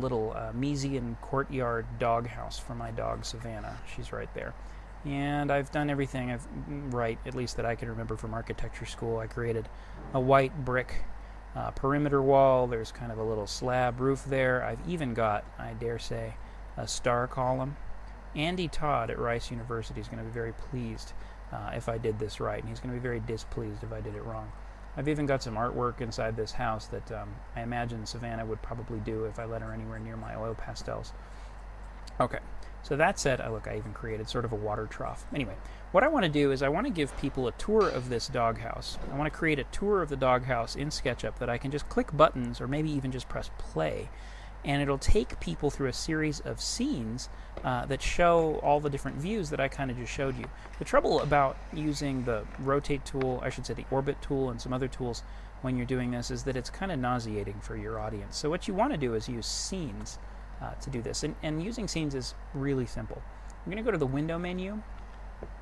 little Miesian courtyard doghouse for my dog Savannah. She's right there. And I've done everything right, at least that I can remember from architecture school. I created a white brick perimeter wall. There's kind of a little slab roof there. I've even got, I dare say, a star column. Andy Todd at Rice University is going to be very pleased if I did this right, and he's going to be very displeased if I did it wrong. I've even got some artwork inside this house that I imagine Savannah would probably do if I let her anywhere near my oil pastels. Okay, so that said, look, I even created sort of a water trough. Anyway, what I want to do is I want to give people a tour of this doghouse. I want to create a tour of the doghouse in SketchUp that I can just click buttons or maybe even just press play. And it'll take people through a series of scenes that show all the different views that I kind of just showed you. The trouble about using the rotate tool, I should say the orbit tool and some other tools when you're doing this, is that it's kind of nauseating for your audience. So what you want to do is use scenes to do this. And using scenes is really simple. I'm going to go to the window menu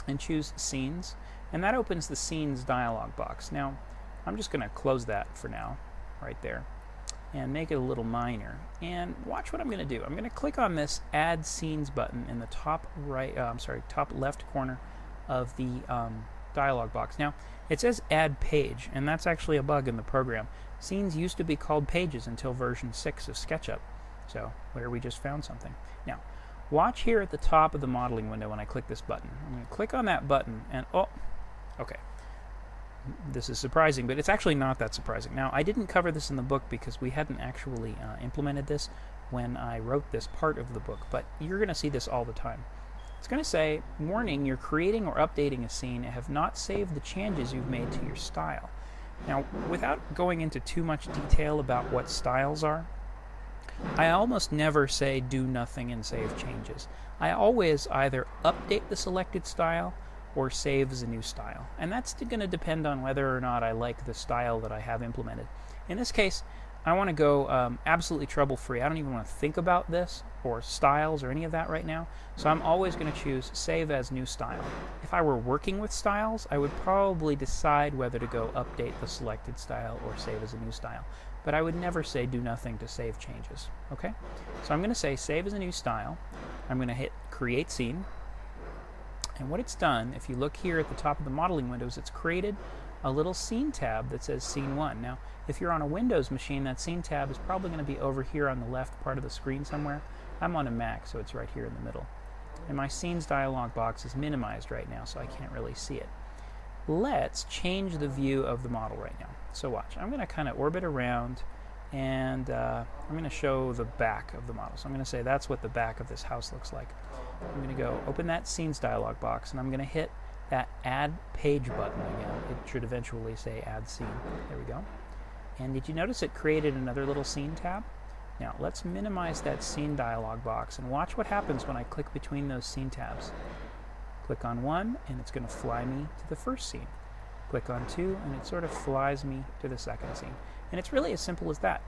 and choose scenes. And that opens the scenes dialog box. Now, I'm just going to close that for now, right there, and make it a little minor. And watch what I'm going to do. I'm going to click on this Add Scenes button in the top right, top left corner of the dialog box. Now, it says Add Page, and that's actually a bug in the program. Scenes used to be called pages until version 6 of SketchUp, so where we just found something. Now, watch here at the top of the modeling window when I click this button. I'm going to click on that button, and oh, okay. This is surprising, but it's actually not that surprising. Now, I didn't cover this in the book because we hadn't actually implemented this when I wrote this part of the book, but you're going to see this all the time. It's going to say, warning, you're creating or updating a scene and have not saved the changes you've made to your style. Now, without going into too much detail about what styles are, I almost never say do nothing and save changes. I always either update the selected style or save as a new style. And that's going to depend on whether or not I like the style that I have implemented. In this case, I want to go absolutely trouble-free. I don't even want to think about this or styles or any of that right now. So I'm always going to choose Save as New Style. If I were working with styles, I would probably decide whether to go update the selected style or Save as a New Style. But I would never say do nothing to save changes. Okay? So I'm going to say Save as a New Style. I'm going to hit Create Scene. And what it's done, if you look here at the top of the modeling windows, it's created a little scene tab that says Scene 1. Now, if you're on a Windows machine, that scene tab is probably going to be over here on the left part of the screen somewhere. I'm on a Mac, so it's right here in the middle. And my Scenes dialog box is minimized right now, so I can't really see it. Let's change the view of the model right now. So watch. I'm going to kind of orbit around, and I'm going to show the back of the model. So I'm going to say that's what the back of this house looks like. I'm going to go open that Scenes dialog box, and I'm going to hit that Add Page button again. It should eventually say Add Scene. There we go. And did you notice it created another little Scene tab? Now, let's minimize that Scene dialog box, and watch what happens when I click between those Scene tabs. Click on one, and it's going to fly me to the first scene. Click on two, and it sort of flies me to the second scene. And it's really as simple as that.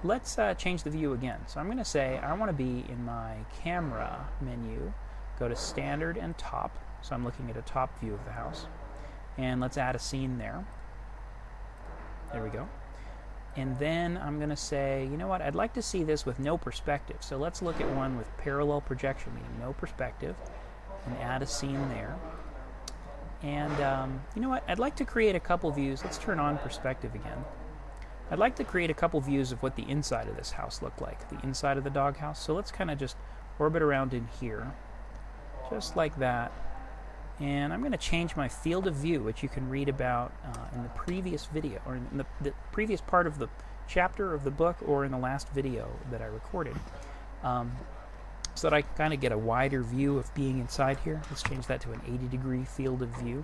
Let's change the view again. So I'm going to say I want to be in my camera menu, go to Standard and Top. So I'm looking at a top view of the house. And let's add a scene there. There we go. And then I'm going to say, you know what, I'd like to see this with no perspective. So let's look at one with parallel projection, meaning no perspective, and add a scene there. And you know what, I'd like to create a couple views. Let's turn on perspective again. I'd like to create a couple views of what the inside of this house looked like, the inside of the doghouse. So let's kind of just orbit around in here, just like that. And I'm going to change my field of view, which you can read about in the previous video, or in the previous part of the chapter of the book, or in the last video that I recorded, so that I can kind of get a wider view of being inside here. Let's change that to an 80-degree field of view.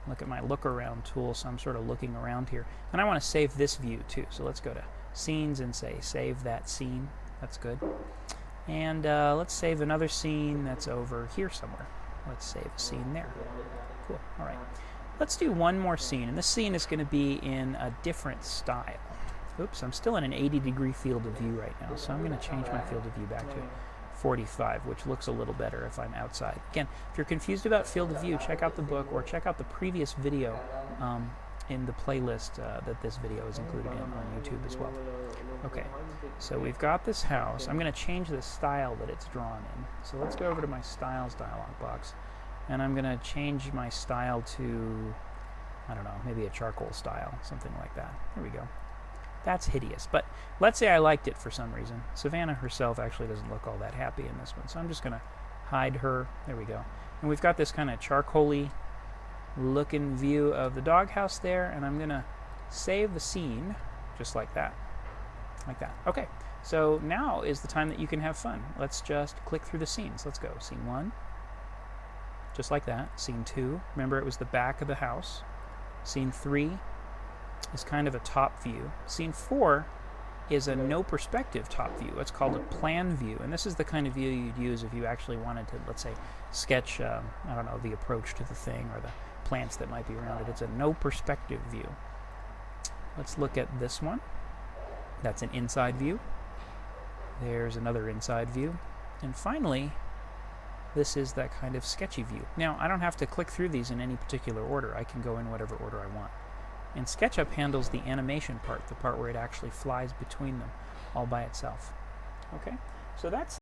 Look at my look around tool, so I'm sort of looking around here. And I want to save this view too, so let's go to Scenes and say save that scene. That's good. And let's save another scene that's over here somewhere. Let's save a scene there. Cool. All right. Let's do one more scene, and this scene is going to be in a different style. Oops, I'm still in an 80-degree field of view right now, so I'm going to change my field of view back to 45, which looks a little better if I'm outside. Again, if you're confused about field of view, check out the book or check out the previous video in the playlist that this video is included in on YouTube as well. Okay, so we've got this house. I'm going to change the style that it's drawn in. So let's go over to my styles dialog box, and I'm going to change my style to, I don't know, maybe a charcoal style, something like that. There we go. That's hideous, but let's say I liked it for some reason. Savannah herself actually doesn't look all that happy in this one, so I'm just going to hide her. There we go. And we've got this kind of charcoal-y looking view of the doghouse there, and I'm going to save the scene just like that. Like that. Okay, so now is the time that you can have fun. Let's just click through the scenes. Let's go. Scene 1, just like that. Scene 2, remember it was the back of the house. Scene 3 is kind of a top view. Scene 4 is a no perspective top view. It's called a plan view, and this is the kind of view you'd use if you actually wanted to, let's say, sketch, I don't know, the approach to the thing or the plants that might be around it. It's a no perspective view. Let's look at this one. That's an inside view. There's another inside view. And finally, this is that kind of sketchy view. Now, I don't have to click through these in any particular order. I can go in whatever order I want. And Sketchup handles the animation part, the part where it actually flies between them all by itself. Okay, so that's